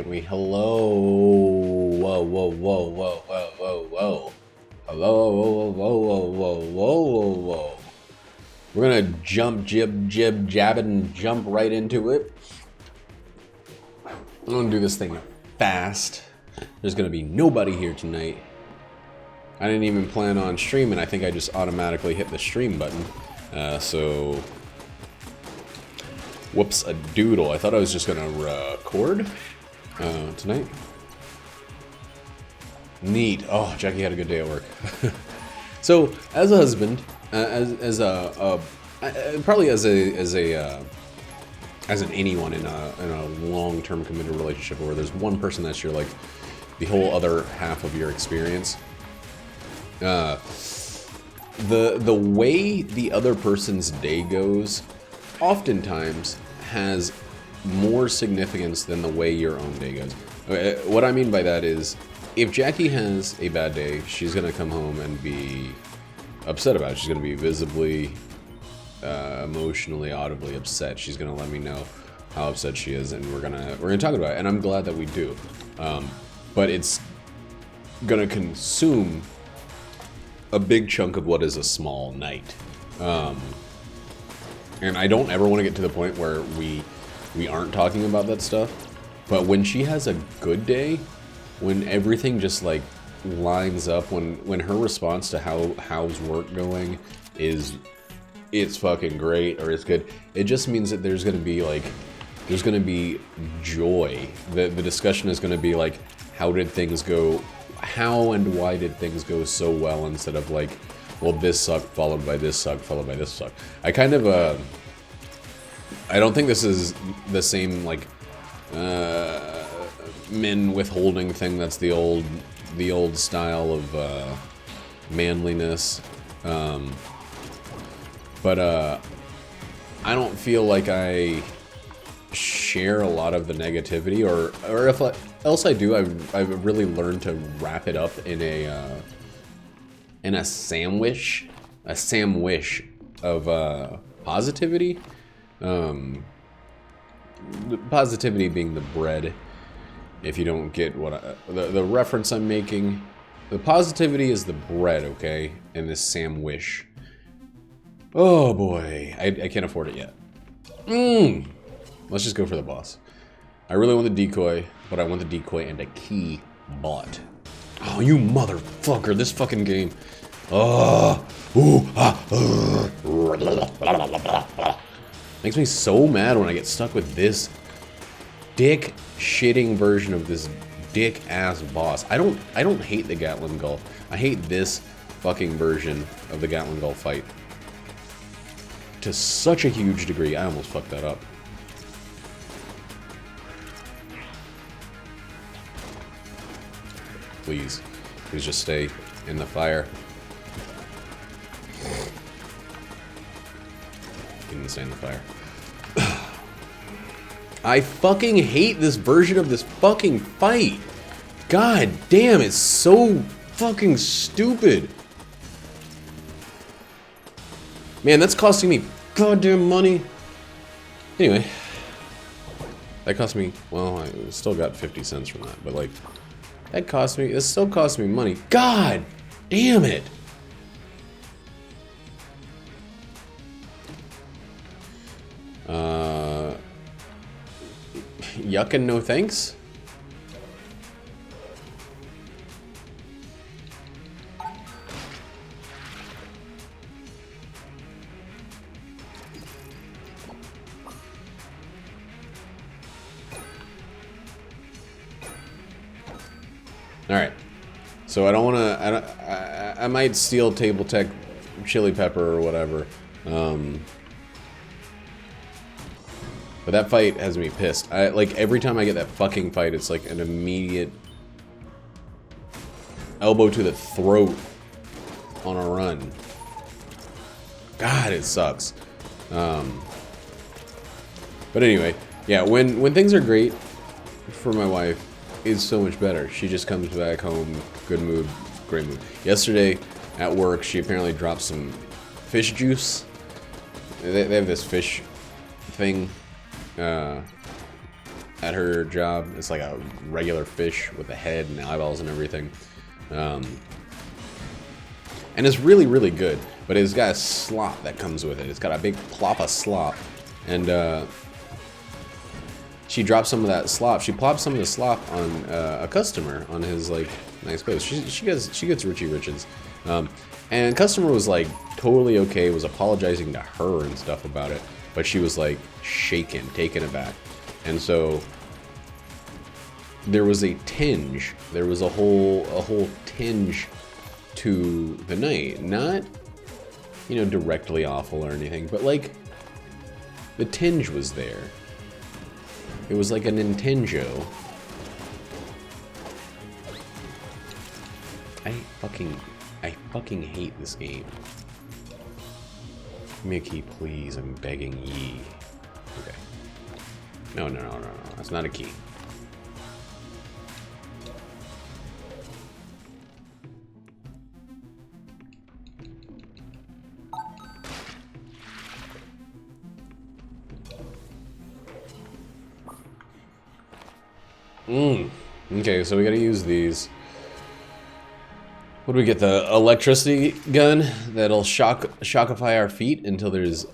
we? Hello. Whoa, whoa, whoa, whoa, whoa, whoa, whoa. Hello, whoa, whoa, whoa, whoa, whoa, whoa, whoa. We're gonna jump, jab it, and jump right into it. I'm gonna do this thing fast. There's gonna be nobody here tonight. I didn't even plan on streaming. I think I just automatically hit the stream button. So... Whoops, a doodle. I thought I was just gonna record tonight. Neat. Oh, Jackie had a good day at work. So, as a husband, probably as an anyone in a long-term committed relationship where there's one person that's your like the whole other half of your experience. The way the other person's day goes oftentimes has more significance than the way your own day goes. What I mean by that is, if Jackie has a bad day, she's gonna come home and be upset about it. She's gonna be visibly, emotionally, audibly upset. She's gonna let me know how upset she is, and we're gonna talk about it. And I'm glad that we do. But it's gonna consume a big chunk of what is a small night. And I don't ever want to get to the point where we aren't talking about that stuff. But when she has a good day, when everything just like lines up, when her response to how's work going is it's fucking great or it's good, it just means that there's gonna be joy. The discussion is gonna be like, how did things go? How and why did things go so well, instead of like, well, this sucked, followed by this sucked, followed by this sucked. I kind of, I don't think this is the same, like, men withholding thing. That's the old style of, manliness. But I don't feel like I share a lot of the negativity, or if else I do, I've really learned to wrap it up in a sandwich of positivity. The positivity being the bread. If you don't get what the reference I'm making, the positivity is the bread, okay, and this sandwich. Oh boy, I can't afford it yet. Let's just go for the boss. I really want the decoy, but I want the decoy and a key bought. Oh, you motherfucker, this fucking game. Makes me so mad when I get stuck with this dick shitting version of this dick ass boss. I don't hate the Gatling Gull. I hate this fucking version of the Gatling Gull fight to such a huge degree. I almost fucked that up. Please just stay in the fire. Didn't stay in the fire. I fucking hate this version of this fucking fight. God damn, it's so fucking stupid. Man, that's costing me goddamn money. Anyway, that cost me, well, I still got 50 cents from that, but like, this still cost me money. God damn it. Yuck and no thanks. Alright, so I don't want to, I might steal Table Tech Chili Pepper or whatever, but that fight has me pissed. Like, every time I get that fucking fight, it's like an immediate elbow to the throat on a run. God, it sucks. But anyway, yeah, when things are great for my wife, it's so much better. She just comes back home, good mood, great mood. Yesterday at work, she apparently dropped some fish juice. They have this fish thing at her job. It's like a regular fish with a head and eyeballs and everything. And it's really, really good. But it's got a slop that comes with it. It's got a big plop of slop. And she drops some of that slop. She plops some of the slop on a customer on his like nice clothes. She gets Richie Riches. And customer was like totally okay, was apologizing to her and stuff about it. But she was like shaken, taken aback. And so there was a tinge. There was a whole tinge to the night. Not, you know, directly awful or anything, but like the tinge was there. It was like a Nintendo. I fucking hate this game. Give me a key, please. I'm begging ye. Okay. No. That's not a key. Okay, so we gotta use these. What do we get? The electricity gun that'll shockify our feet until there's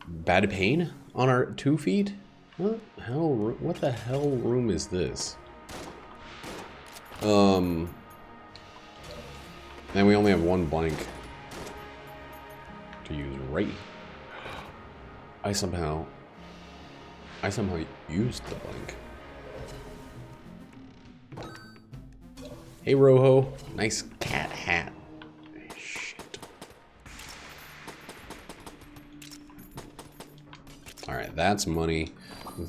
bad pain on our 2 feet? What the hell room is this? And we only have 1 blank to use, right? I somehow used the blank. Hey, Rojo. Nice cat hat. Shit. Alright, that's money.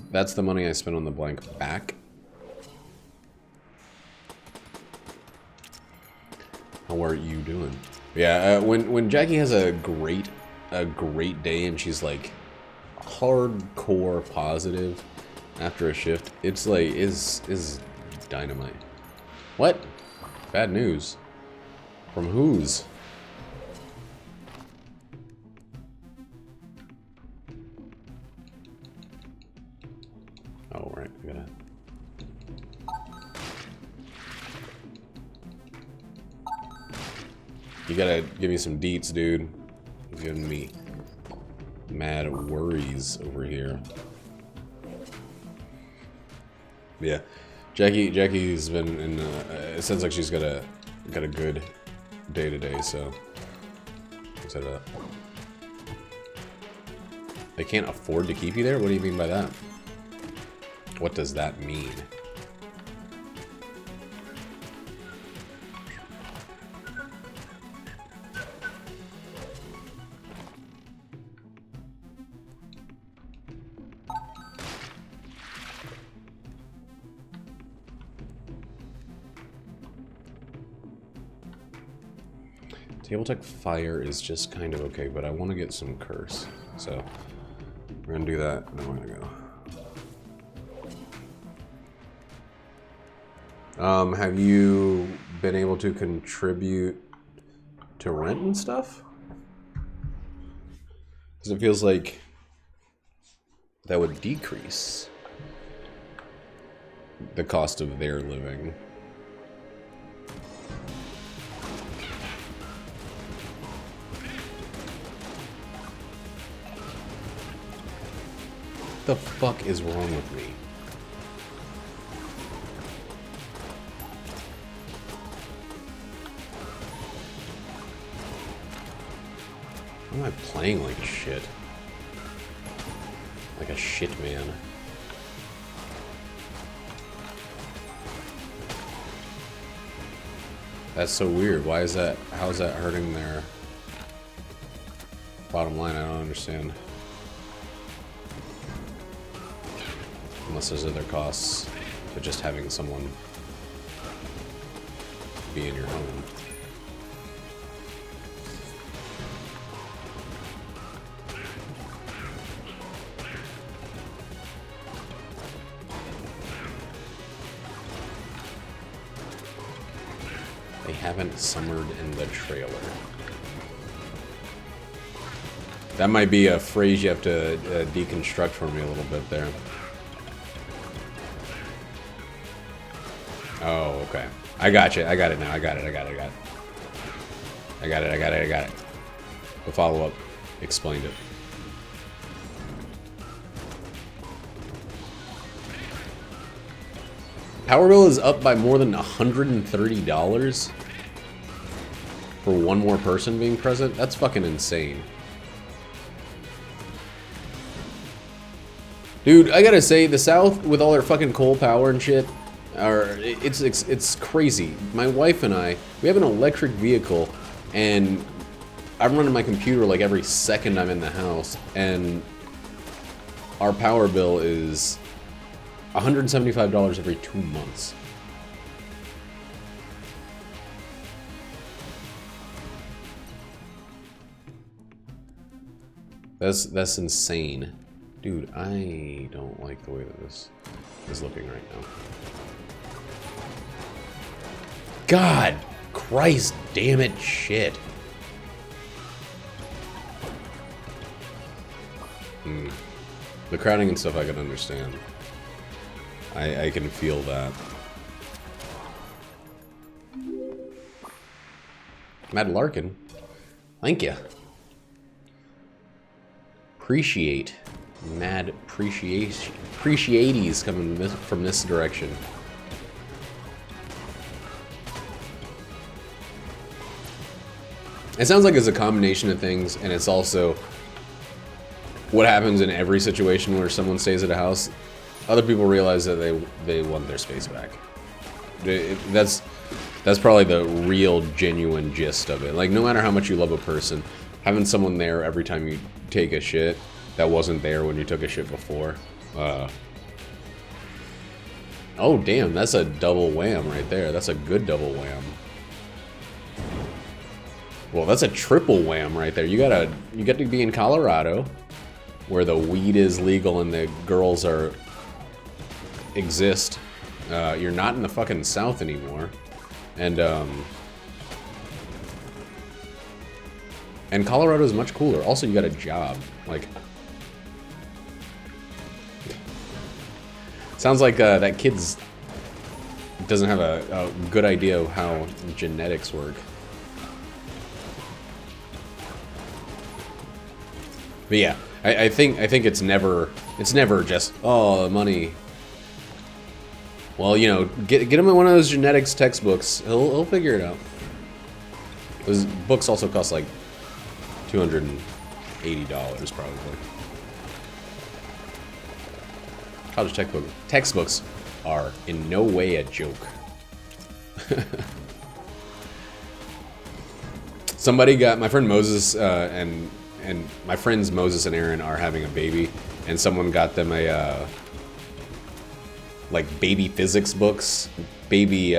That's the money I spent on the blank back. How are you doing? Yeah, when Jackie has a great day and she's like hardcore positive after a shift, it's like is dynamite. What? Bad news. From whose? Oh, right. I gotta... You gotta give me some deets, dude. You're giving me mad worries over here. Yeah. Jackie's been in. It sounds like she's got a good day today. So, set it up. They can't afford to keep you there. What do you mean by that? What does that mean? Tabletech Fire is just kind of okay, but I want to get some Curse. So, we're going to do that, and then we're going to go. Have you been able to contribute to rent and stuff? Because it feels like that would decrease the cost of their living. What the fuck is wrong with me? Why am I playing like shit? Like a shit man. That's so weird. Why is that? How is that hurting their bottom line? I don't understand. Unless there's other costs to just having someone be in your home. They haven't summered in the trailer. That might be a phrase you have to deconstruct for me a little bit there. Oh, okay. I got you. I got it now. I got it. The follow-up explained it. Power bill is up by more than $130 for one more person being present. That's fucking insane. Dude, I gotta say, the South, with all their fucking coal power and shit, it's crazy. My wife and I, we have an electric vehicle, and I'm running my computer like every second I'm in the house, and our power bill is $175 every 2 months. That's insane. Dude, I don't like the way that this is looking right now. God Christ damn it, shit. The crowding and stuff I can understand. I can feel that. Matt Larkin, thank you. Appreciate. Mad appreciaties coming from this direction. It sounds like it's a combination of things, and it's also what happens in every situation where someone stays at a house. Other people realize that they want their space back. That's probably the real, genuine gist of it. Like, no matter how much you love a person, having someone there every time you take a shit that wasn't there when you took a shit before. Oh, damn, that's a double wham right there. That's a good double wham. Well, that's a triple wham right there. You get to be in Colorado, where the weed is legal and the girls exist. You're not in the fucking South anymore, and Colorado is much cooler. Also, you got a job. Like, sounds like that kid's doesn't have a good idea of how genetics work. But yeah, I think it's never just, oh, money. Well, you know, get him in one of those genetics textbooks. He'll figure it out. Those books also cost like $280 probably. College textbooks are in no way a joke. Somebody got, my friend Moses and my friends Moses and Aaron are having a baby, and someone got them a like baby physics books, baby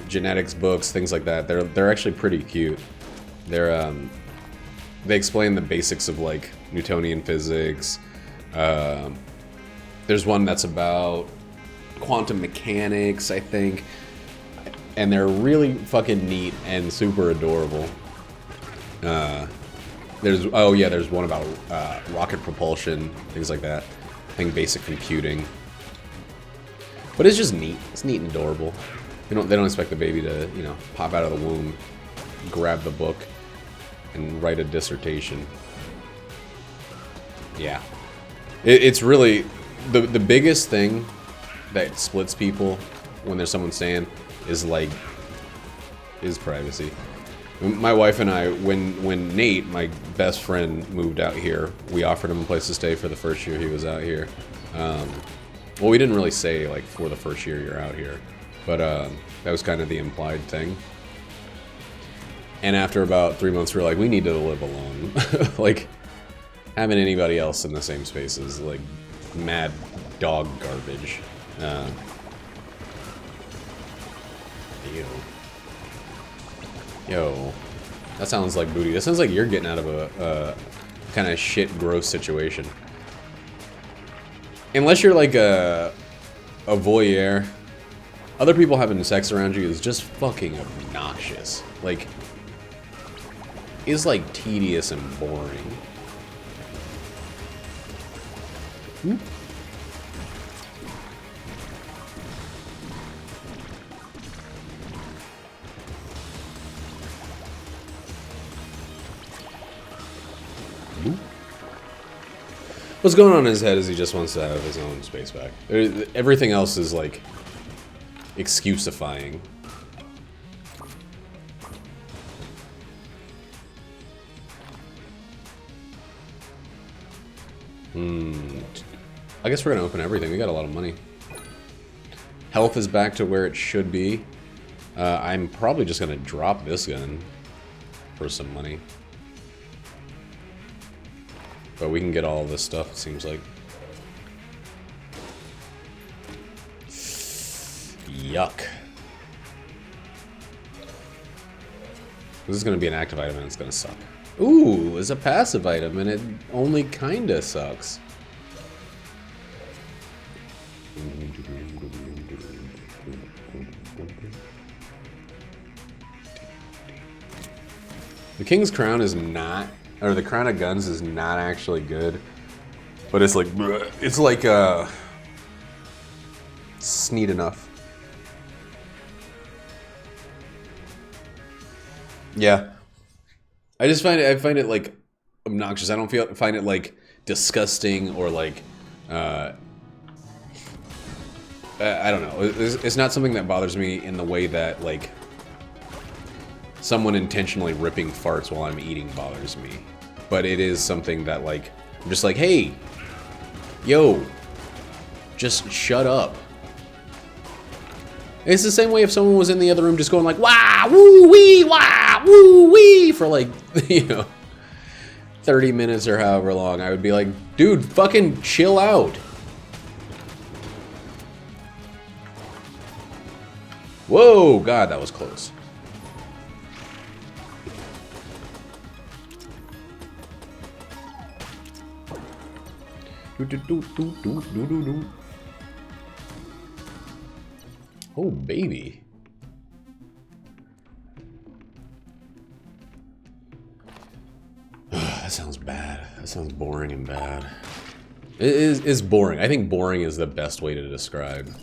genetics books, things like that. They're actually pretty cute. They explain the basics of like Newtonian physics. There's one that's about quantum mechanics, I think, and they're really fucking neat and super adorable. There's one about rocket propulsion, things like that. I think basic computing. But it's just neat. It's neat and adorable. They don't expect the baby to, you know, pop out of the womb, grab the book, and write a dissertation. Yeah, it's really the biggest thing that splits people when there's someone staying is privacy. My wife and I, when Nate, my best friend, moved out here, we offered him a place to stay for the first year he was out here. Well, we didn't really say, like, for the first year you're out here, but that was kind of the implied thing. And after about 3 months, we were like, we need to live alone. Like, having anybody else in the same space is, like, mad dog garbage. Yo, that sounds like booty. That sounds like you're getting out of a kind of shit, gross situation. Unless you're like a voyeur, other people having sex around you is just fucking obnoxious. Like, it's like tedious and boring. What's going on in his head is he just wants to have his own space back. Everything else is like excusifying. I guess we're gonna open everything. We got a lot of money. Health is back to where it should be. I'm probably just gonna drop this gun for some money. But we can get all this stuff, it seems like. Yuck. This is gonna be an active item and it's gonna suck. Ooh, it's a passive item and it only kinda sucks. The King's Crown is not, or the Crown of Guns is not actually good, but it's like, it's neat enough. Yeah. I find it like obnoxious. I don't find it like disgusting or like, I don't know. It's not something that bothers me in the way that like someone intentionally ripping farts while I'm eating bothers me. But it is something that like, I'm just like, hey, yo, just shut up. It's the same way if someone was in the other room just going like, wah, woo, wee, wah, woo, wee, for like, you know, 30 minutes or however long. I would be like, dude, fucking chill out. Whoa, God, that was close. Oh, baby. That sounds bad. That sounds boring and bad. It's boring. I think boring is the best way to describe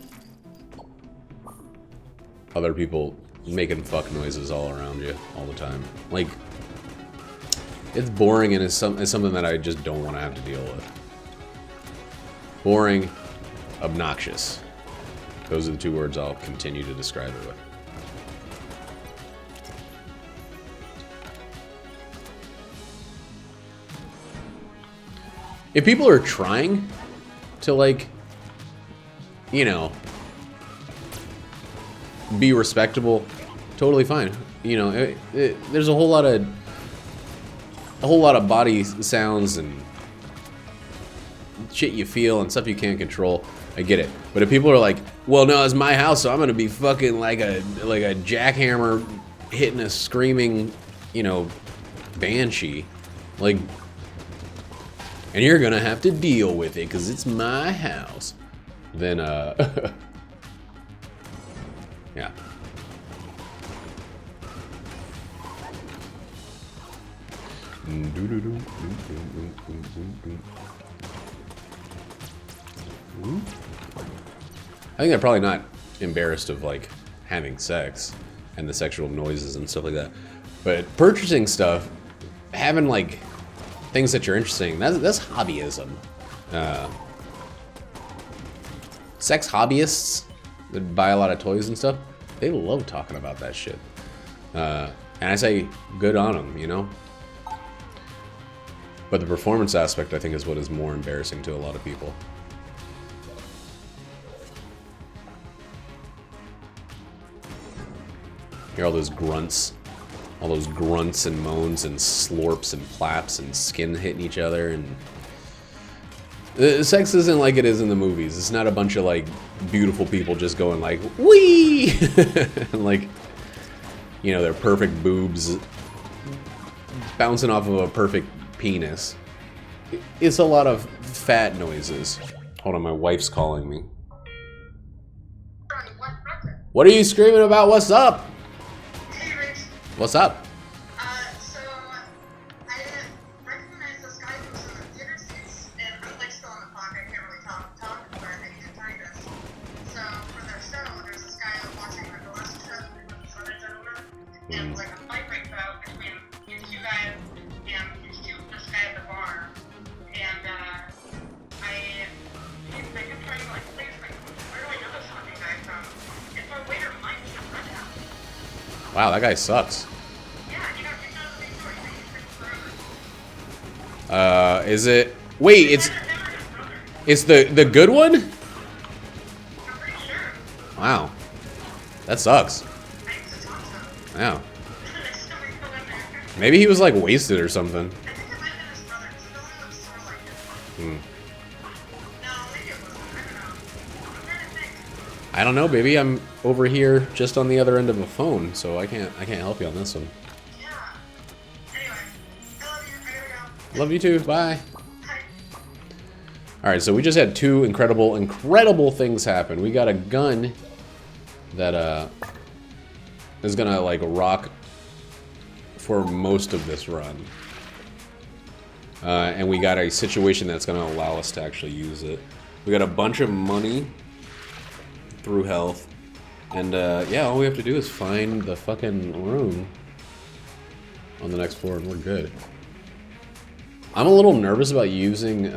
other people making fuck noises all around you all the time. Like, it's boring and it's something that I just don't want to have to deal with. Boring, obnoxious. Those are the two words I'll continue to describe it with. If people are trying to, like, you know, be respectable, totally fine. You know, there's a whole lot of body sounds and shit you feel and stuff you can't control. I get it. But if people are like, well, no, it's my house, so I'm gonna be fucking like a jackhammer hitting a screaming, you know, banshee, like, and you're gonna have to deal with it because it's my house, then yeah. I think they're probably not embarrassed of like having sex and the sexual noises and stuff like that, but purchasing stuff, having like things that you're interested in, that's hobbyism. Sex hobbyists that buy a lot of toys and stuff, they love talking about that shit. And I say good on them, you know? But the performance aspect, I think, is what is more embarrassing to a lot of people. Hear all those grunts and moans and slurps and flaps and skin hitting each other, and sex isn't like it is in the movies. It's not a bunch of like beautiful people just going like wee and like, you know, their perfect boobs bouncing off of a perfect penis. It's a lot of fat noises. Hold on, my wife's calling me. What are you screaming about? What's up? What's up? So I didn't recognize this guy who was in the theater seats, and I'm like still on the clock. I can't really talk, but I need to tell you this. So for their show, there's this guy watching like the last show with his other gentleman, and like a fight breaks out between these two guys and this guy at the bar. Wow, that guy sucks. Yeah, you know the big story. They forever. Is it? Wait, Never his brother. it's the good one? I'm pretty sure. Wow, that sucks. I used to talk to him. Yeah, Next time we go in there. maybe he was like wasted or something. I think it might have been his brother, because the only looks sort of like him. Hmm. No, maybe it wasn't. I don't know. I'm trying to think. I don't know, baby. I'm over here just on the other end of a phone, so I can't help you on this one. Yeah. Anyway, I love you. I gotta go. Love you too. Bye. Bye. All right, so we just had two incredible things happen. We got a gun that is gonna like rock for most of this run, and we got a situation that's gonna allow us to actually use it. We got a bunch of money through health, and yeah, all we have to do is find the fucking room on the next floor, and we're good. I'm a little nervous about using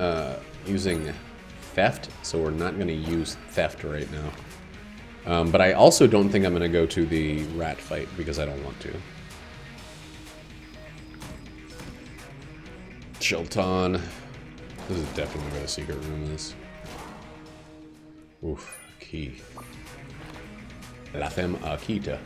theft, so we're not going to use theft right now. But I also don't think I'm going to go to the rat fight because I don't want to. Chilton. This is definitely where the secret room is. Oof, key. La femme Akita.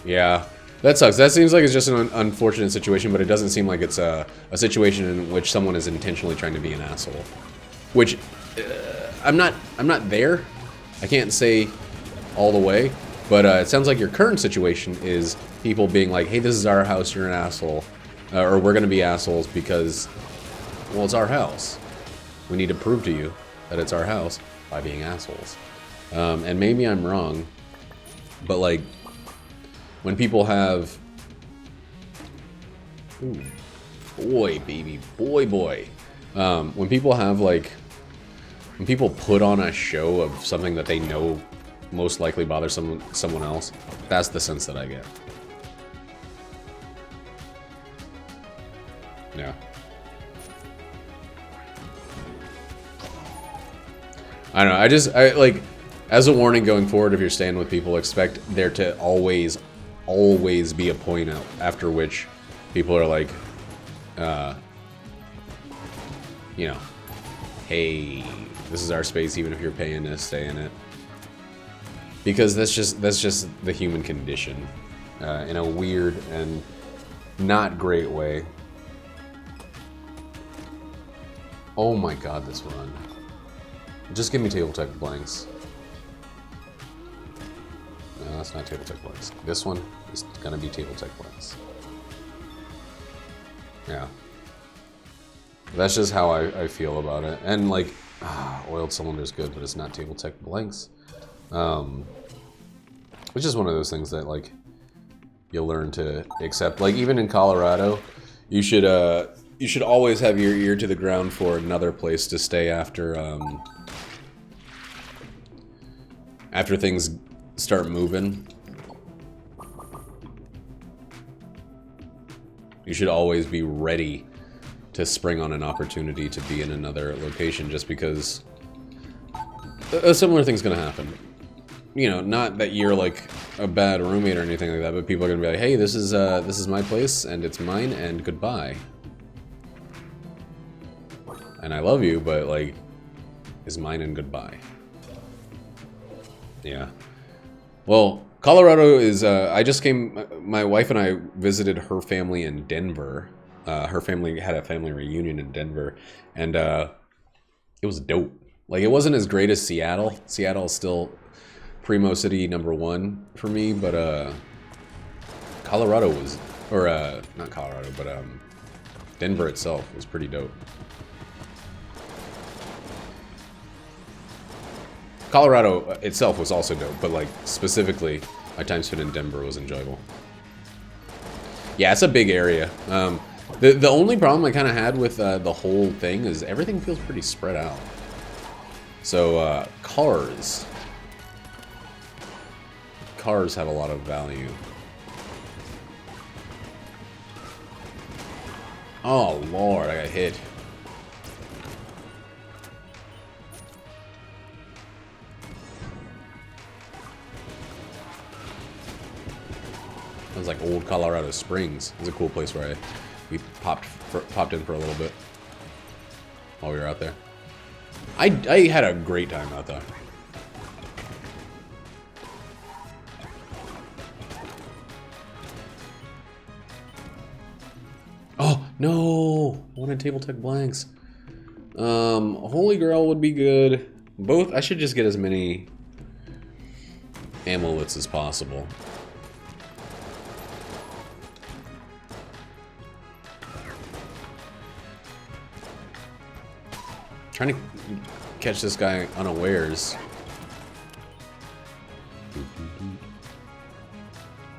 Yeah. That sucks. That seems like it's just an unfortunate situation, but it doesn't seem like it's a situation in which someone is intentionally trying to be an asshole. Which, I'm not there. I can't say all the way, but it sounds like your current situation is people being like, hey, this is our house, you're an asshole. Or we're going to be assholes because, well, it's our house. We need to prove to you that it's our house by being assholes. And maybe I'm wrong, but like, when people have... Ooh, boy, baby, boy. When people have, like... When people put on a show of something that they know most likely bothers someone else, that's the sense that I get. Yeah. I don't know, I like... As a warning going forward, if you're staying with people, expect there to always be a point out after which people are like, you know, hey, this is our space, even if you're paying to stay in it. Because that's just the human condition, in a weird and not great way. Oh my god, this run. Just give me table tech blanks. No, that's not table tech blanks. This one is gonna be table tech blanks. Yeah. That's just how I feel about it. And like, oiled cylinder's good, but it's not table tech blanks. It's just one of those things that like, you learn to accept. Like even in Colorado, you should always have your ear to the ground for another place to stay after after things start moving. You should always be ready to spring on an opportunity to be in another location, just because a similar thing's gonna happen. You know, not that you're like a bad roommate or anything like that, but people are gonna be like, hey, this is my place and it's mine and goodbye. And I love you, but like, it's mine and goodbye. Yeah. Well, Colorado is, my wife and I visited her family in Denver. Her family had a family reunion in Denver, and it was dope. Like, it wasn't as great as Seattle. Seattle is still primo city #1 for me, but Colorado was, or not Colorado, but Denver itself was pretty dope. Colorado itself was also dope, but like specifically, my time spent in Denver was enjoyable. Yeah, it's a big area. The only problem I kind of had with the whole thing is everything feels pretty spread out. So cars have a lot of value. Oh lord, I got hit. was like old Colorado Springs. It was a cool place where we popped in for a little bit while we were out there. I had a great time out there. Oh no! I wanted table tech blanks. Holy Grail would be good. Both. I should just get as many amulets as possible. Trying to catch this guy unawares.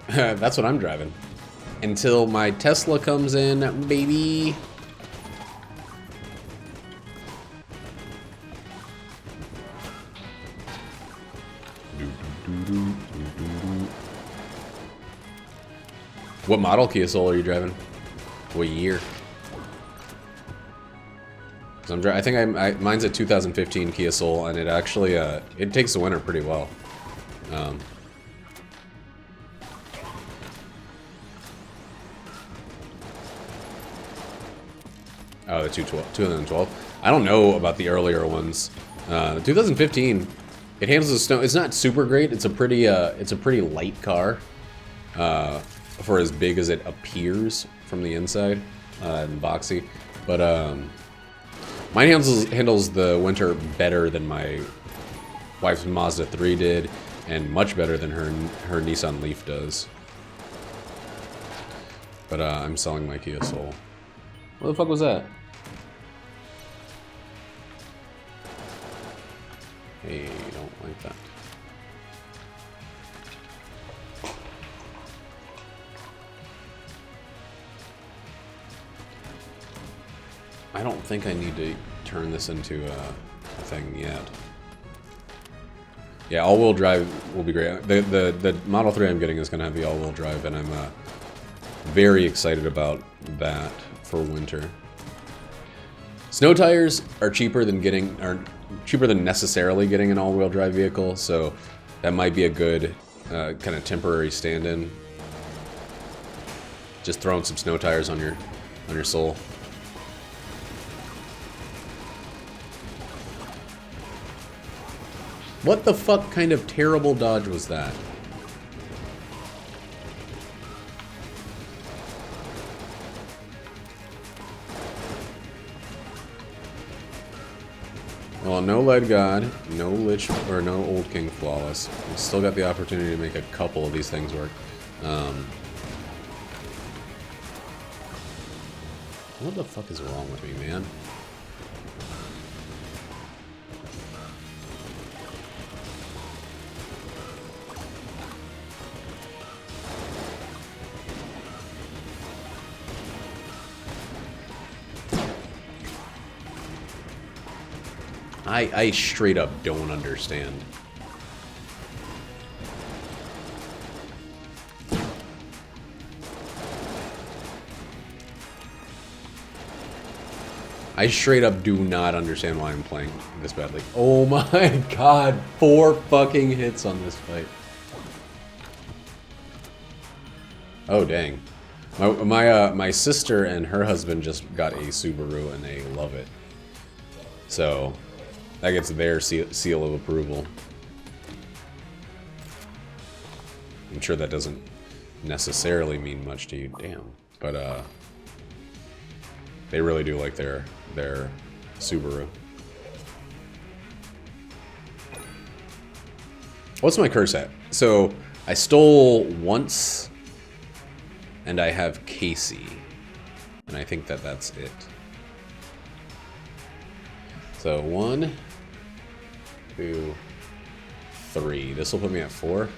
That's what I'm driving. Until my Tesla comes in, baby. What model Kia Soul are you driving? What year? I think mine's a 2015 Kia Soul, and it actually it takes the winter pretty well. Oh, the 2012. I don't know about the earlier ones. 2015, it handles the snow. It's not super great. It's a pretty light car for as big as it appears from the inside and boxy. But mine handles the winter better than my wife's Mazda 3 did, and much better than her Nissan Leaf does. But I'm selling my Kia Soul. What the fuck was that? Hey, don't like that. I don't think I need to turn this into a thing yet. Yeah, all-wheel drive will be great. The Model 3 I'm getting is going to have the all-wheel drive, and I'm very excited about that for winter. Snow tires are cheaper than necessarily getting an all-wheel drive vehicle, so that might be a good kind of temporary stand-in. Just throwing some snow tires on your Soul. What the fuck kind of terrible dodge was that? Well, no Lead God, no Lich, or no Old King Flawless. We still got the opportunity to make a couple of these things work. What the fuck is wrong with me, man? I straight up don't understand. I straight up do not understand why I'm playing this badly. Oh my god, 4 fucking hits on this fight. Oh dang. My sister and her husband just got a Subaru and they love it. So that gets their seal of approval. I'm sure that doesn't necessarily mean much to you, damn. But they really do like their Subaru. What's my curse at? So I stole once, and I have Casey, and I think that's it. So 1, 2, 3. This will put me at 4.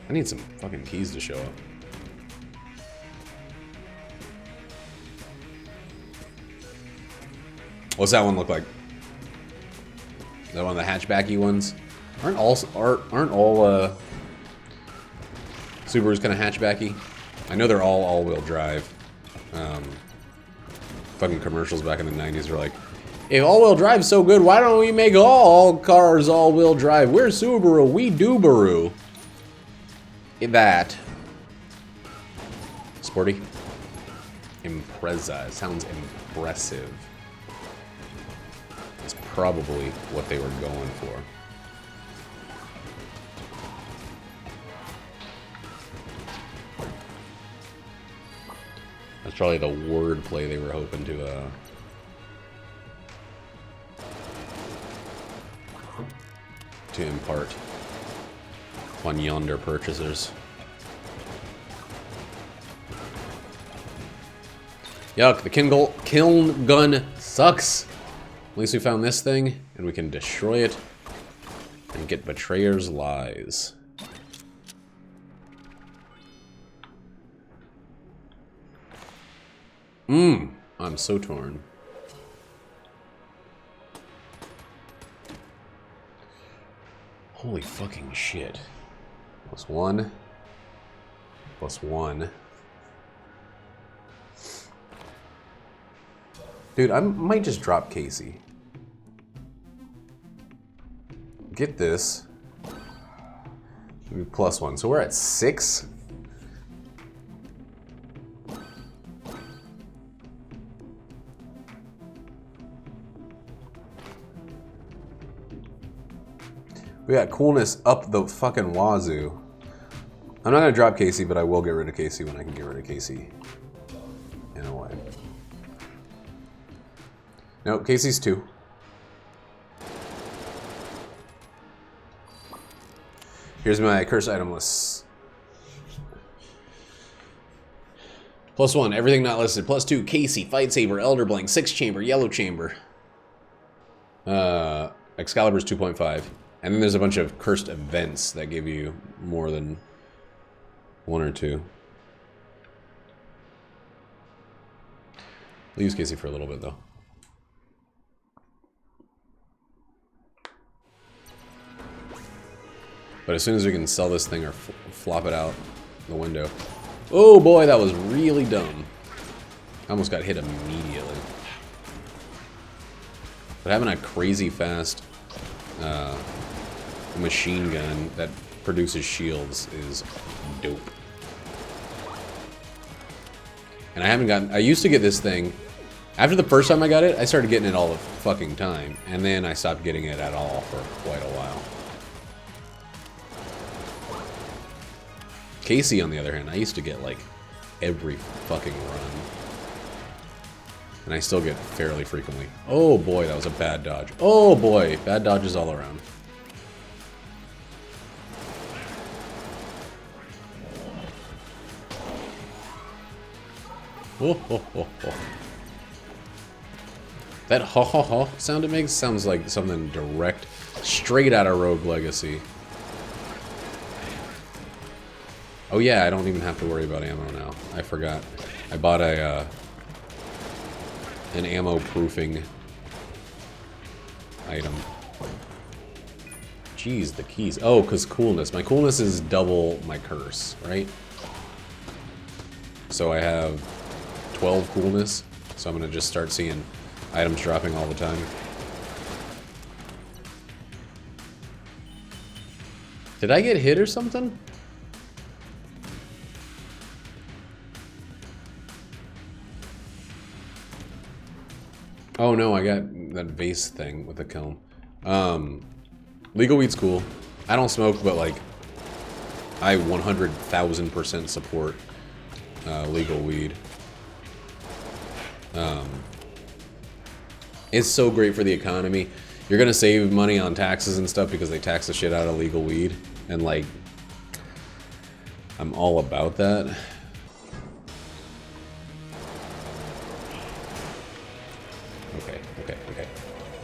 I need some fucking keys to show up. What's that one look like? Is that one of the hatchbacky ones? Aren't all Subarus kind of hatchbacky? I know they're all all-wheel drive. Fucking commercials back in the 90s were like, If all-wheel drive's so good, why don't we make all cars all-wheel drive? We're Subaru. We Dubaru. That. Sporty. Impreza. It sounds impressive. It's probably what they were going for. That's probably the wordplay they were hoping to impart on yonder purchasers. Yuck, the kiln gun sucks. At least we found this thing, and we can destroy it and get Betrayer's Lies. I'm so torn. Holy fucking shit. +1. +1. Dude, I might just drop Casey. Get this. +1. So we're at 6. We got coolness up the fucking wazoo. I'm not gonna drop Casey, but I will get rid of Casey when I can get rid of Casey. In a way. Nope, Casey's 2. Here's my curse item list. +1, everything not listed. +2, Casey, Fight Saber, Elder Blank, 6 chamber, Yellow chamber. Excalibur's 2.5. And then there's a bunch of cursed events that give you more than 1 or 2. I'll use Casey for a little bit, though. But as soon as we can sell this thing or flop it out the window. Oh boy, that was really dumb. I almost got hit immediately. But having a crazy fast machine gun that produces shields is dope. And I haven't gotten... I used to get this thing... After the first time I got it, I started getting it all the fucking time. And then I stopped getting it at all for quite a while. Casey, on the other hand, I used to get, like, every fucking run. And I still get fairly frequently. Oh boy, that was a bad dodge. Oh boy, bad dodges all around. Oh, oh, oh, oh. That ha ha ha sound it makes sounds like something direct, straight out of Rogue Legacy. Oh yeah, I don't even have to worry about ammo now. I forgot. I bought a an ammo proofing item. Jeez, the keys. Oh, because coolness. My coolness is double my curse, right? So I have 12 coolness, so I'm gonna just start seeing items dropping all the time. Did I get hit or something? Oh no, I got that vase thing with the kiln. Legal weed's cool. I don't smoke, but like, I 100,000% support legal weed. It's so great for the economy. You're gonna save money on taxes and stuff because they tax the shit out of legal weed, and like, I'm all about that. Okay.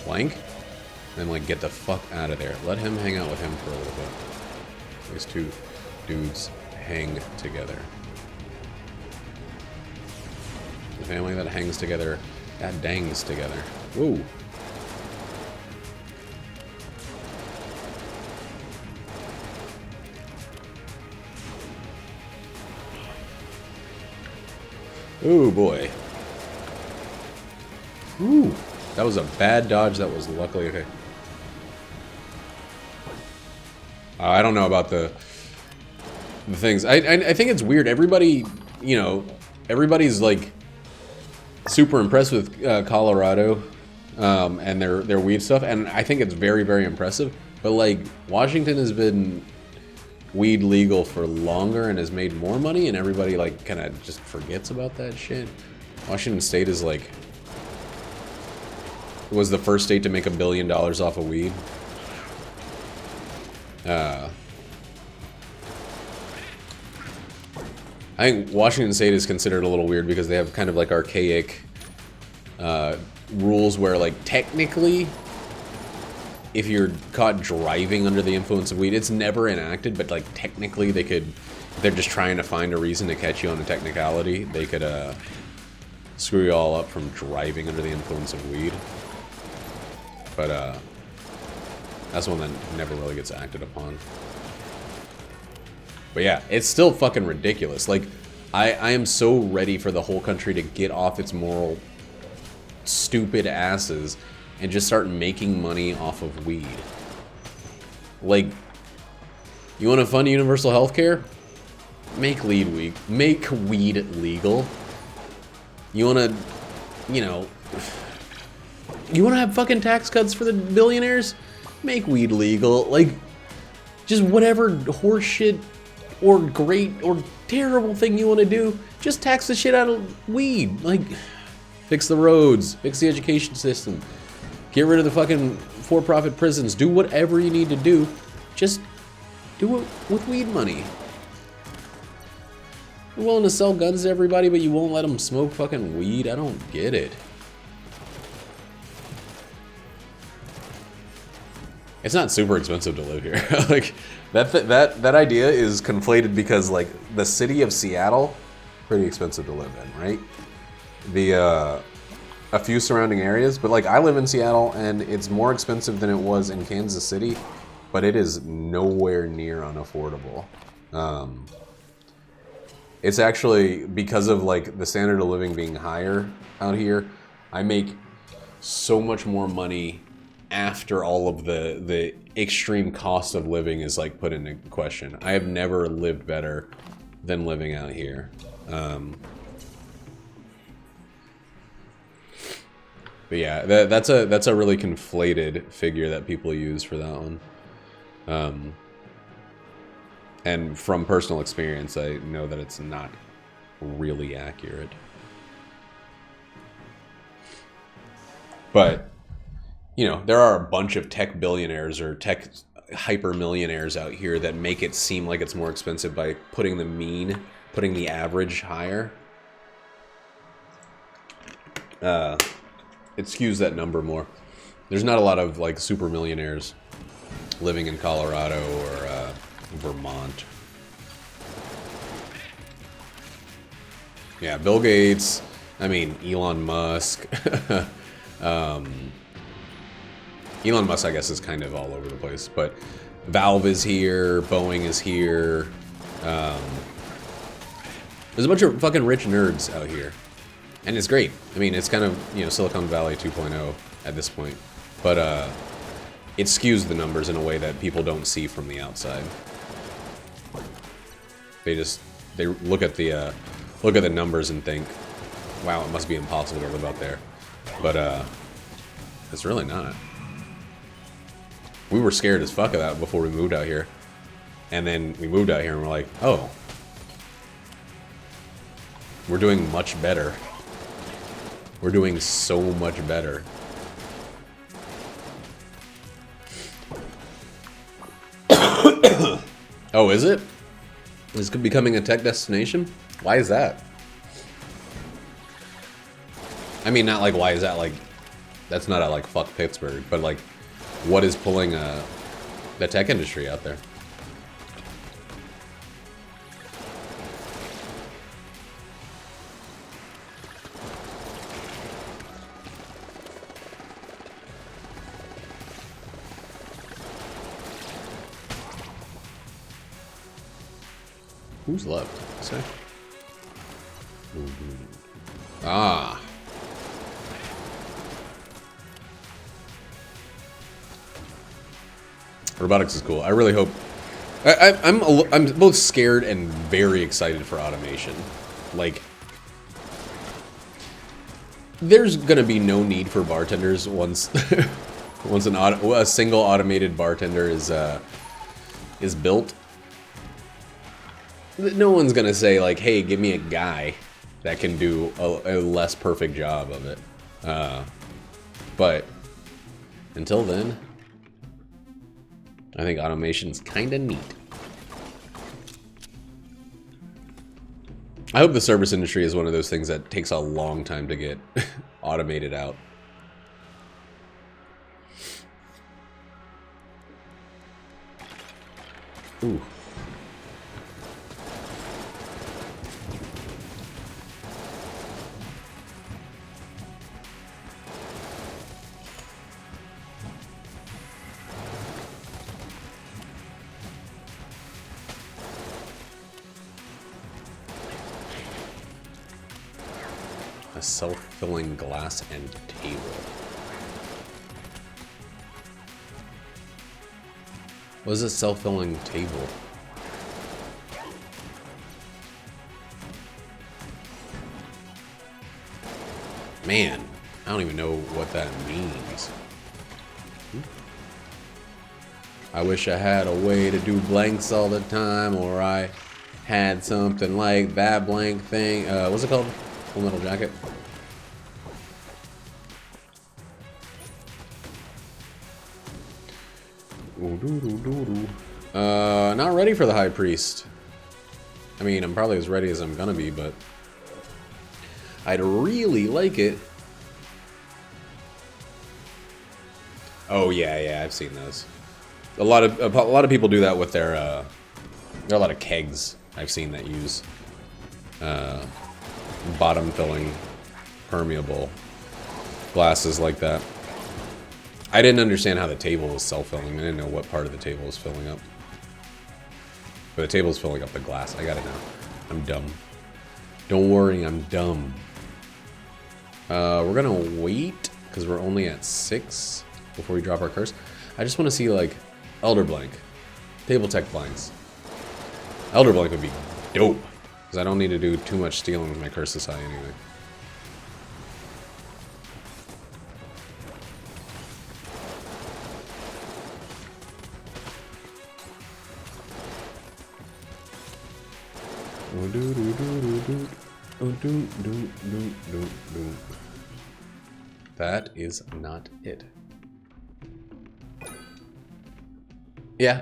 Blank? Then like get the fuck out of there. Let him hang out with him for a little bit. These two dudes hang together. The family that hangs together, god dangs together. Woo. Ooh boy. Ooh. That was a bad dodge. That was luckily okay. I don't know about the things. I think it's weird. Everybody, you know, everybody's like super impressed with Colorado and their weed stuff, and I think it's very, very impressive. But like Washington has been weed legal for longer and has made more money, and everybody like kind of just forgets about that shit. Washington State is like was the first state to make $1 billion off of weed. I think Washington State is considered a little weird because they have kind of like archaic rules where like technically if you're caught driving under the influence of weed, it's never enacted, but like technically they could, if they're just trying to find a reason to catch you on a technicality, they could screw you all up from driving under the influence of weed. But that's one that never really gets acted upon. But yeah, it's still fucking ridiculous. Like, I am so ready for the whole country to get off its moral stupid asses and just start making money off of weed. Like, you want to fund universal healthcare? Make weed legal. You want to, you know, you want to have fucking tax cuts for the billionaires? Make weed legal. Like, just whatever horseshit or great or terrible thing you want to do, just tax the shit out of weed. Like, fix the roads, fix the education system, get rid of the fucking for-profit prisons, do whatever you need to do. Just do it with weed money. You're willing to sell guns to everybody, but you won't let them smoke fucking weed? I don't get it. It's not super expensive to live here. Like, that idea is conflated because, like, the city of Seattle, pretty expensive to live in, right? A few surrounding areas, but like I live in Seattle and it's more expensive than it was in Kansas City, but it is nowhere near unaffordable. It's actually because of like the standard of living being higher out here. I make so much more money after all of the extreme cost of living is like put into question. I have never lived better than living out here. But yeah, that's a really conflated figure that people use for that one. And from personal experience, I know that it's not really accurate. But, you know, there are a bunch of tech billionaires or tech hyper millionaires out here that make it seem like it's more expensive by putting the average higher. It skews that number more. There's not a lot of like super millionaires living in Colorado or Vermont. Yeah, Bill Gates. I mean, Elon Musk. Elon Musk, I guess, is kind of all over the place. But Valve is here. Boeing is here. There's a bunch of fucking rich nerds out here. And it's great. I mean, it's kind of, you know, Silicon Valley 2.0 at this point. But it skews the numbers in a way that people don't see from the outside. They look at the numbers and think, wow, it must be impossible to live out there. But it's really not. We were scared as fuck of that before we moved out here. And then we moved out here and we're like, oh, we're doing much better. We're doing so much better. Oh, is it? Is it becoming a tech destination? Why is that? I mean, not like why is that, like, that's not a like fuck Pittsburgh, but like what is pulling the tech industry out there? Who's left? Say. Ah. Robotics is cool. I really hope... I'm both scared and very excited for automation. Like, there's gonna be no need for bartenders once once a single automated bartender is built. No one's gonna say like, "Hey, give me a guy that can do a less perfect job of it." But until then, I think automation's kind of neat. I hope the service industry is one of those things that takes a long time to get automated out. Ooh. A self-filling glass and table. What is a self-filling table? Man, I don't even know what that means. I wish I had a way to do blanks all the time, or I had something like that blank thing. What's it called? Full Metal Jacket. Not ready for the High Priest. I mean, I'm probably as ready as I'm gonna be, but I'd really like it. Oh yeah, I've seen those. A lot of people do that with their. There are a lot of kegs I've seen that use bottom filling permeable glasses like that. I didn't understand how the table was self-filling. I didn't know what part of the table was filling up. But the table's filling up the glass. I got it now. I'm dumb. Don't worry, I'm dumb. We're gonna wait because we're only at 6 before we drop our curse. I just want to see like Elder Blank, Table Tech Blanks. Elder Blank would be dope because I don't need to do too much stealing with my curse is high anyway. That is not it. Yeah.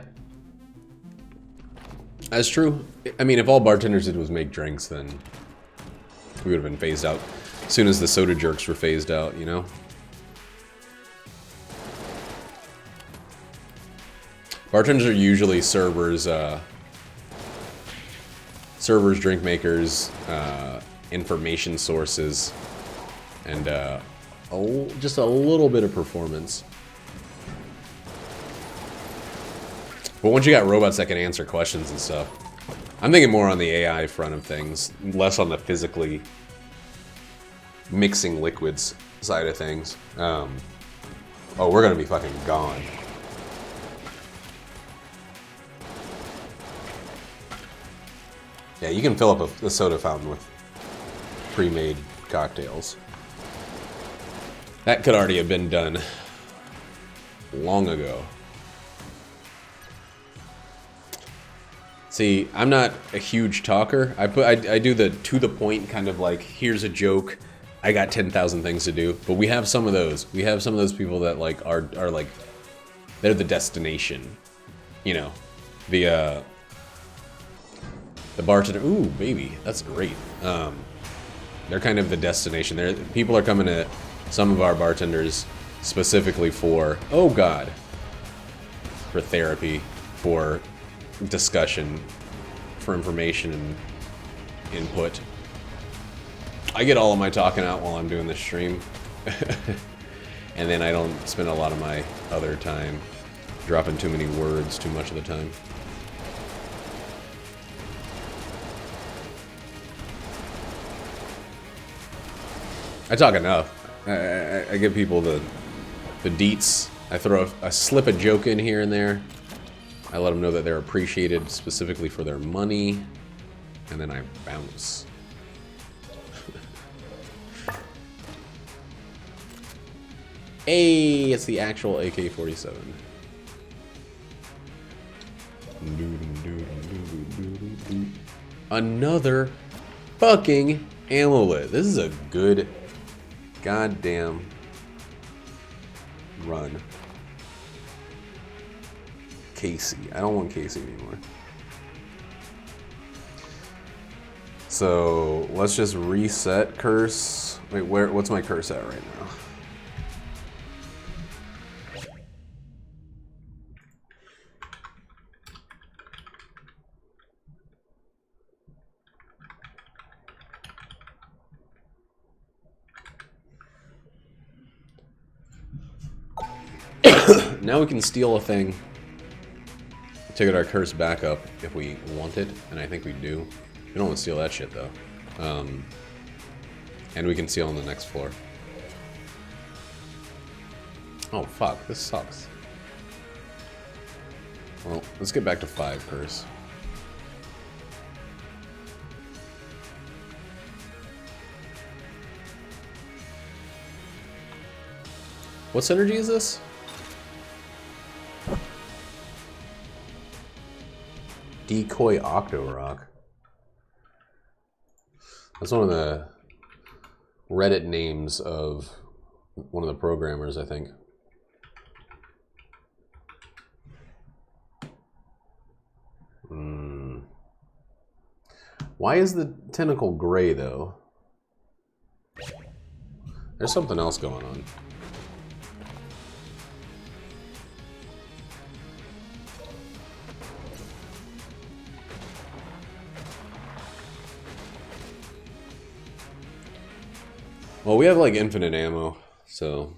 That's true. I mean, if all bartenders did was make drinks, then we would have been phased out as soon as the soda jerks were phased out, you know? Bartenders are usually servers, drink makers, information sources, and just a little bit of performance. But once you got robots that can answer questions and stuff, I'm thinking more on the AI front of things, less on the physically mixing liquids side of things. Oh, we're gonna be fucking gone. Yeah, you can fill up a soda fountain with pre-made cocktails. That could already have been done long ago. See, I'm not a huge talker. I do the to the point kind of like, here's a joke, I got 10,000 things to do. But we have some of those. We have some of those people that like are like, they're the destination. You know, the bartender. Ooh, baby, that's great. They're kind of the destination. People are coming to some of our bartenders specifically for, oh god, for therapy, for discussion, for information and input. I get all of my talking out while I'm doing this stream. And then I don't spend a lot of my other time dropping too many words too much of the time. I talk enough. I give people the deets. I slip a joke in here and there. I let them know that they're appreciated specifically for their money, and then I bounce. Hey, it's the actual AK-47. Another fucking amulet. This is a good goddamn run. Casey. I don't want Casey anymore. So let's just reset curse. Wait, what's my curse at right now? Now we can steal a thing to get our curse back up if we want it, and I think we do. We don't want to steal that shit though. And we can steal on the next floor. Oh fuck, this sucks. Well, let's get back to 5 curse. What synergy is this? Decoy Octorock. That's one of the Reddit names of one of the programmers, I think. Why is the tentacle gray, though? There's something else going on. Well, we have like infinite ammo, so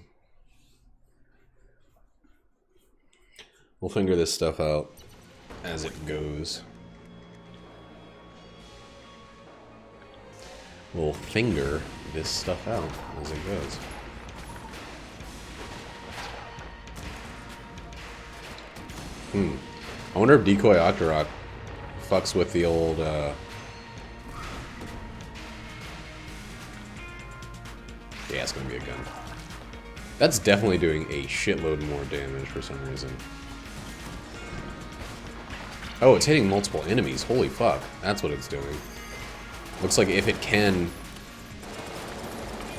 we'll figure this stuff out as it goes. We'll finger this stuff out as it goes. I wonder if Decoy Octorock fucks with the old yeah, it's gonna be a gun. That's definitely doing a shitload more damage for some reason. Oh, it's hitting multiple enemies. Holy fuck. That's what it's doing. Looks like if it can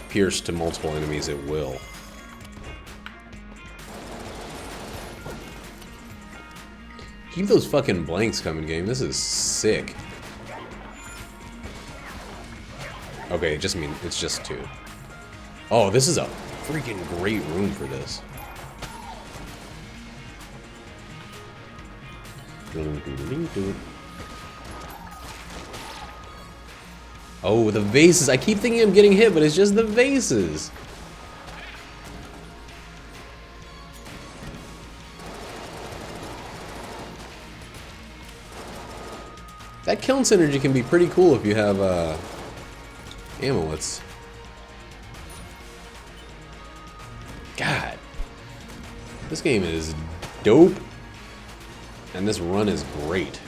pierce to multiple enemies, it will. Keep those fucking blanks coming, game. This is sick. Okay, it's just 2. Oh, this is a freaking great room for this. Oh, the vases. I keep thinking I'm getting hit, but it's just the vases. That kiln synergy can be pretty cool if you have amulets. God, this game is dope, and this run is great.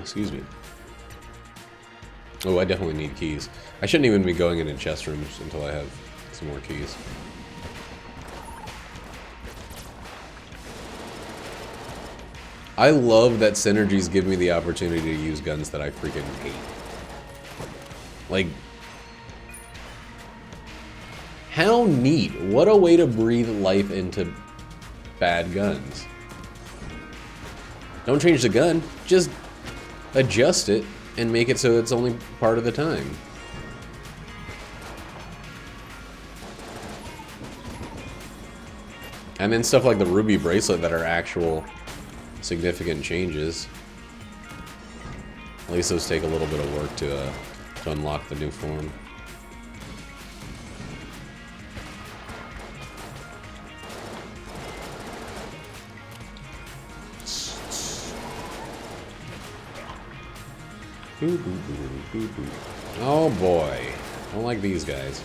Excuse me. Oh, I definitely need keys. I shouldn't even be going into chest rooms until I have some more keys. I love that synergies give me the opportunity to use guns that I freaking hate. Like, how neat. What a way to breathe life into bad guns. Don't change the gun, just adjust it and make it so it's only part of the time. And then stuff like the ruby bracelet that are actual significant changes. At least those take a little bit of work to unlock the new form. Oh boy, I don't like these guys.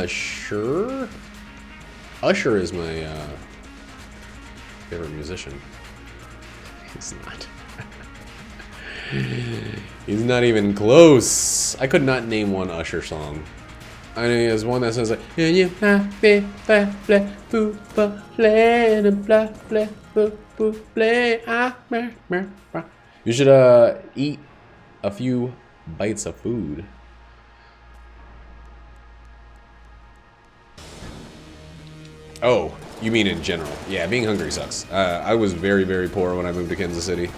Sure. Usher is my favorite musician. He's not. He's not even close. I could not name one Usher song. I know there's one that says like, you should eat a few bites of food. Oh, you mean in general? Yeah, being hungry sucks. I was very, very poor when I moved to Kansas City.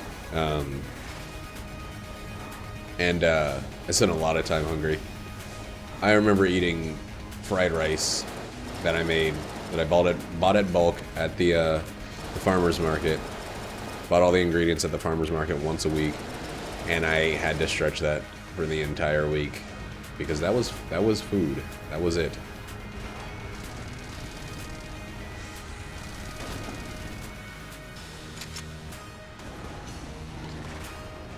And I spent a lot of time hungry. I remember eating fried rice that I made, that I bought at bulk at the farmer's market. Bought all the ingredients at the farmer's market once a week. And I had to stretch that for the entire week. Because that was food. That was it.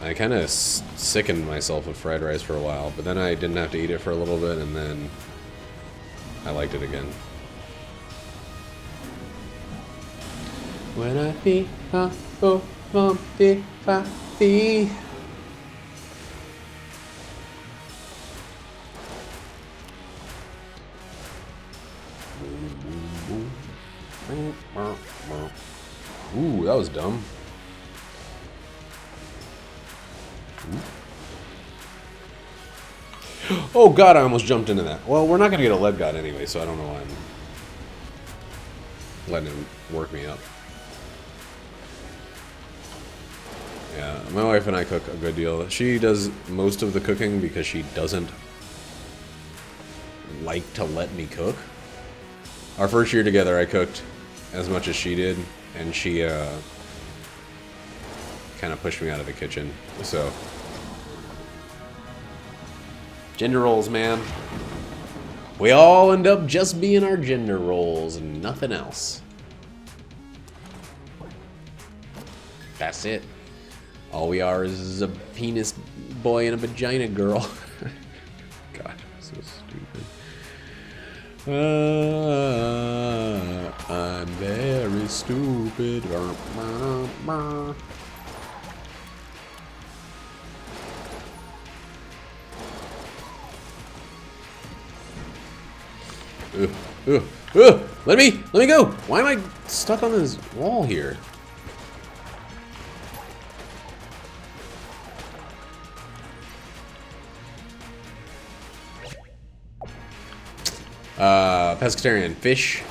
I kind of sickened myself with fried rice for a while, but then I didn't have to eat it for a little bit, and then I liked it again. When I feel ooh, that was dumb. Oh god, I almost jumped into that. Well, we're not gonna get a lead god anyway, so I don't know why I'm letting him work me up. Yeah, my wife and I cook a good deal. She does most of the cooking because she doesn't like to let me cook. Our first year together, I cooked as much as she did, and she kind of pushed me out of the kitchen, so... Gender roles, man. We all end up just being our gender roles and nothing else. That's it. All we are is a penis boy and a vagina girl. God, so stupid. I'm very stupid. Let me go. Why am I stuck on this wall here? Pescatarian, fish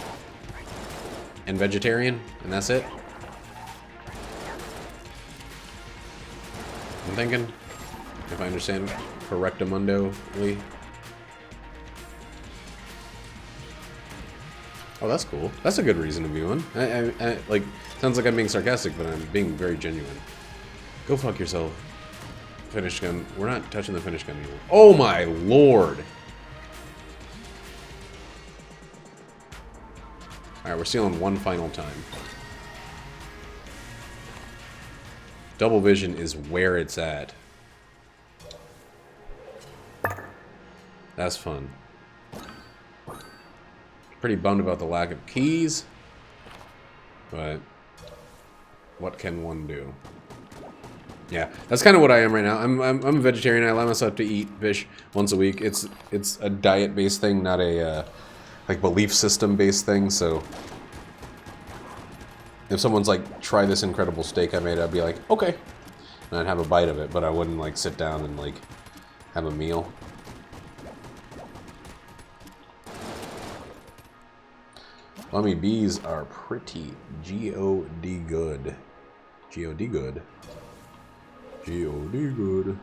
and vegetarian, and that's it. I'm thinking, if I understand correctamundo-ly. Oh, that's cool. That's a good reason to be one. I like, sounds like I'm being sarcastic, but I'm being very genuine. Go fuck yourself. Finish gun. We're not touching the finish gun anymore. Oh my lord! Alright, we're sealing one final time. Double vision is where it's at. That's fun. Pretty bummed about the lack of keys, but what can one do? Yeah, that's kind of what I am right now. I'm a vegetarian. I allow myself to eat fish once a week. It's a diet-based thing, not a like belief system-based thing. So if someone's like, try this incredible steak I made, I'd be like, okay, and I'd have a bite of it, but I wouldn't like sit down and like have a meal. Lummy bees are pretty G-O-D good. G-O-D good. G-O-D good.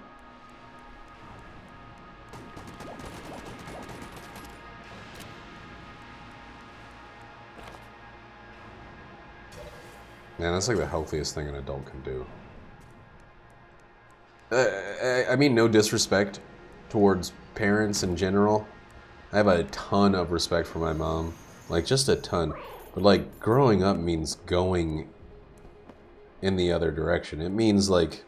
Man, that's like the healthiest thing an adult can do. I mean, no disrespect towards parents in general. I have a ton of respect for my mom. Like, just a ton. But like growing up means going in the other direction. It means like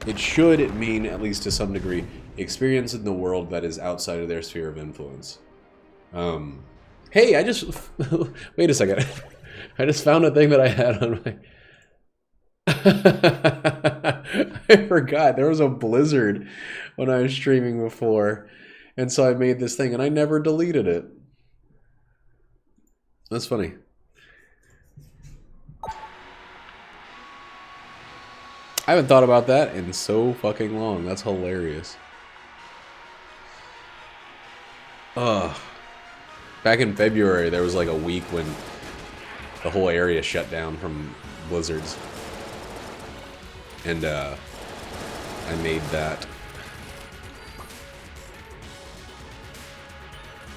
it should mean, at least to some degree, experience in the world that is outside of their sphere of influence. Hey, I just wait a second. I just found a thing that I had on my. I forgot there was a blizzard when I was streaming before, and so I made this thing, and I never deleted it. That's funny. I haven't thought about that in so fucking long. That's hilarious. Back in February, there was like a week when the whole area shut down from blizzards. And, I made that.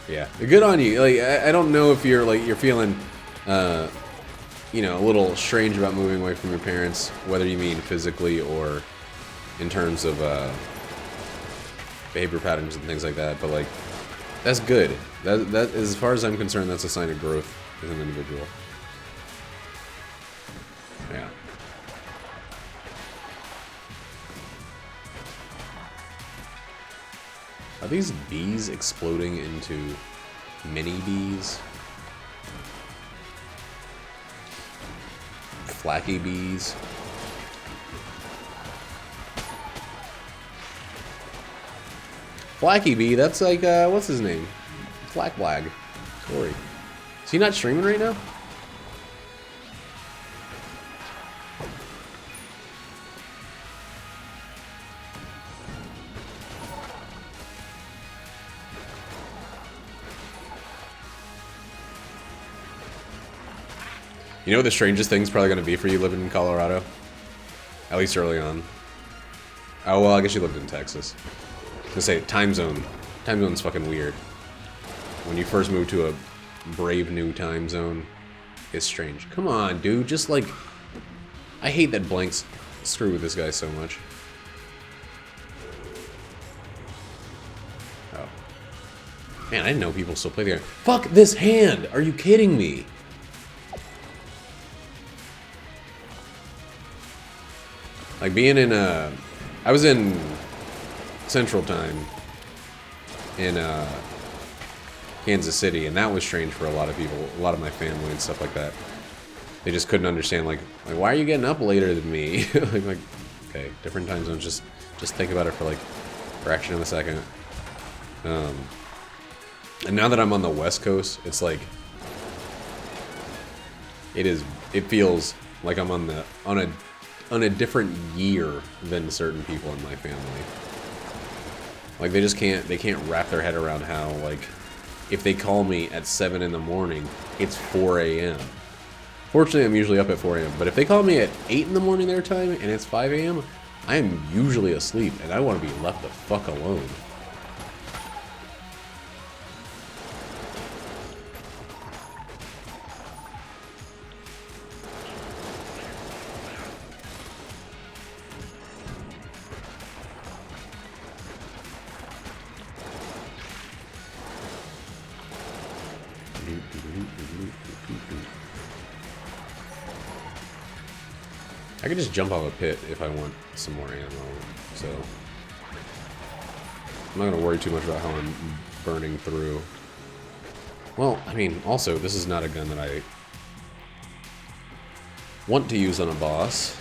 Yeah. Good on you. Like, I don't know if you're, like, you're feeling, you know, a little strange about moving away from your parents, whether you mean physically or in terms of behavior patterns and things like that, but like, that's good. That as far as I'm concerned, that's a sign of growth as an individual. Yeah. Are these bees exploding into mini bees? Flaky bees. Flaky bee, that's like, what's his name? Flag. Sorry. Is he not streaming right now? You know what the strangest thing's probably going to be for you living in Colorado? At least early on. Oh, well, I guess you lived in Texas. I was gonna say, time zone. Time zone's fucking weird. When you first move to a brave new time zone, it's strange. Come on, dude, just like... I hate that blanks screw with this guy so much. Oh. Man, I didn't know people still play the game. Fuck this hand! Are you kidding me? Like being in I was in Central Time in Kansas City, and that was strange for a lot of people, a lot of my family and stuff like that. They just couldn't understand, like why are you getting up later than me? like, okay, different time zones. Just think about it for like a fraction of a second. And now that I'm on the West Coast, it's like it feels like I'm on a different year than certain people in my family. Like they can't wrap their head around how, like, if they call me at 7 in the morning, it's 4 a.m. Fortunately, I'm usually up at 4 a.m. But if they call me at 8 in the morning their time and it's 5 a.m., I am usually asleep and I want to be left the fuck alone. I could just jump off a pit if I want some more ammo, so I'm not gonna worry too much about how I'm burning through. Well, I mean, also, this is not a gun that I want to use on a boss.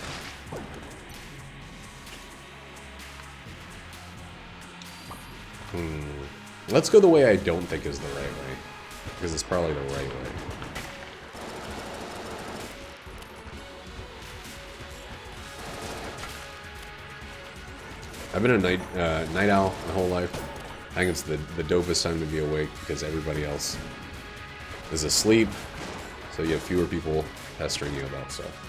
Let's go the way I don't think is the right way, because it's probably the right way. I've been a night owl my whole life. I think it's the dopest time to be awake because everybody else is asleep, so you have fewer people pestering you about stuff.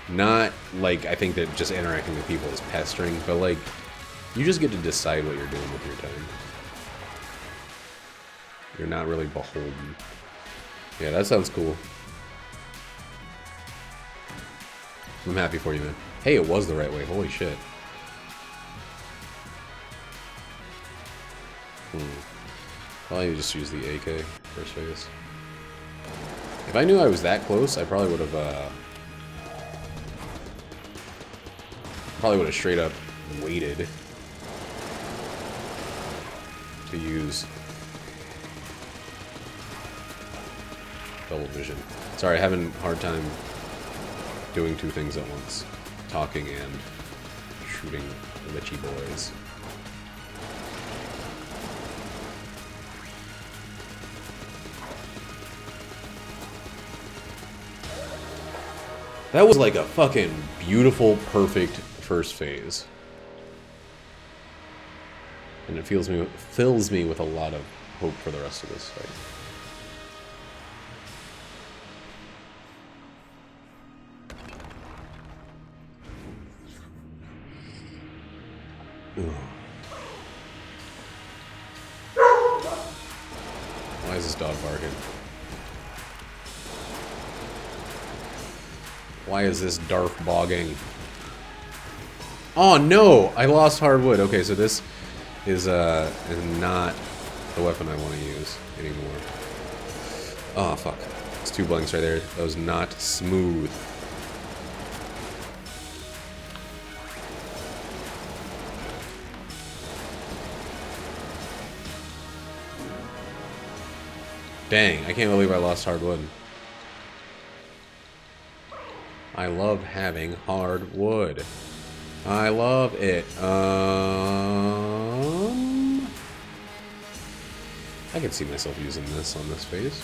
Not like I think that just interacting with people is pestering, but like you just get to decide what you're doing with your time. You're not really beholden. Yeah, that sounds cool. I'm happy for you, man. Hey, it was the right way. Holy shit. Probably just use the AK first phase. If I knew I was that close, I probably would have straight up waited to use double vision. Sorry, having a hard time doing two things at once. Talking and shooting witchy boys. That was like a fucking beautiful, perfect first phase. And it fills me with a lot of hope for the rest of this fight. Ugh. Why is this dog barking? Why is this Darth bogging? Oh no! I lost hardwood. Okay, so this is not the weapon I want to use anymore. Oh fuck. It's 2 blanks right there. That was not smooth. Dang, I can't believe I lost hardwood. I love having hardwood. I love it. I can see myself using this on this phase.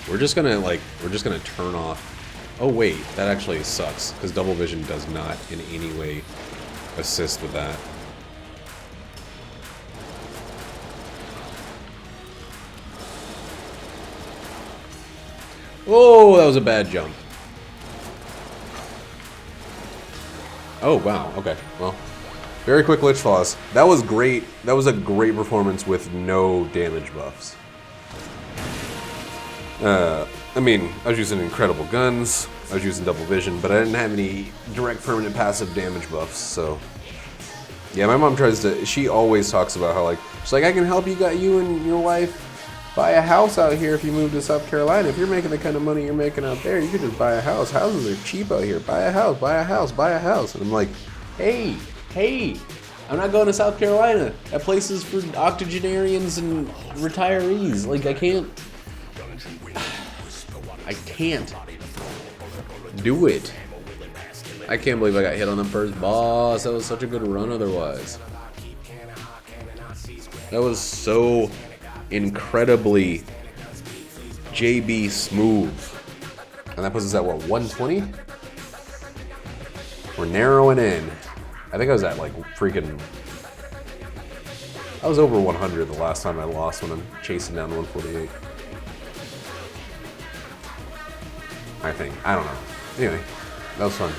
We're just gonna turn off. Oh wait, that actually sucks, because double vision does not in any way assist with that. Oh, that was a bad jump. Oh, wow. Okay. Well, very quick Lich Floss. That was great. That was a great performance with no damage buffs. I mean, I was using incredible guns. I was using double vision, but I didn't have any direct permanent passive damage buffs, so... Yeah, my mom she always talks about how, like, she's like, I can help you and your wife buy a house out here if you move to South Carolina. If you're making the kind of money you're making out there, you could just buy a house. Houses are cheap out here. Buy a house, buy a house, buy a house. And I'm like, hey, I'm not going to South Carolina. That place is for octogenarians and retirees. Like, I can't do it. I can't believe I got hit on the first boss. That was such a good run otherwise. That was so incredibly JB smooth. And that puts us at what, 120? We're narrowing in. I think I was at like freaking... I was over 100 the last time I lost when I'm chasing down 148. I think. I don't know. Anyway, that was fun.